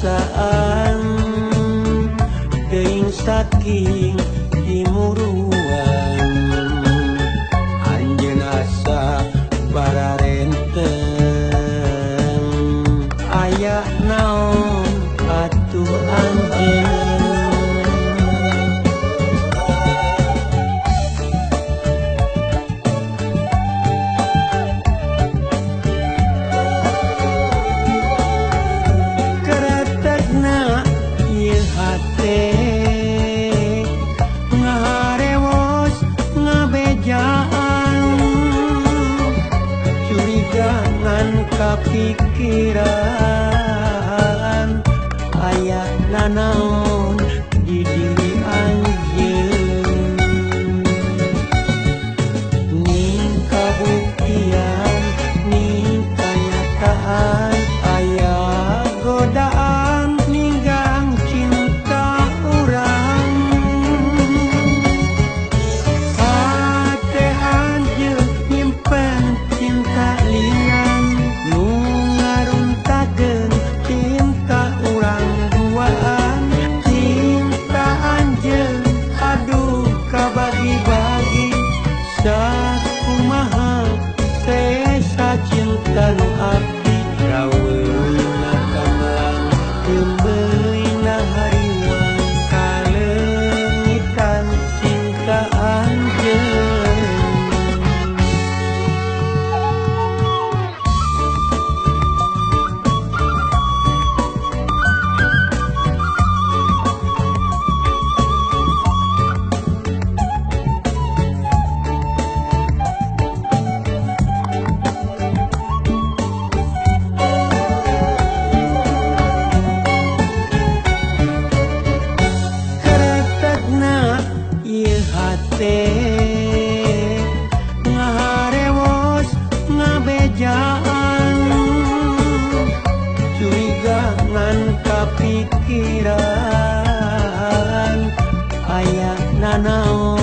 perasaan teuing saking timuruan anjeun asa bararenten aya naon atuh anjeun ngaharewos ngabejaan curigaan kapikiran aya nanaon di diri anjeun ning kabuktian ning kenyataan aya godaan ninggang cinta urang hate anjeun nyimpen cinta liang nu ngaruntakeun cinta urang duaan cinta anjeun aduh kabagi-bagi sakumaha sesa cinta nu abdi raweuna kamlang teumeuna hariwang kaleungitan cinta anjeun hate ngaharewos ngabejaan curigaan kapikiran aya nanaon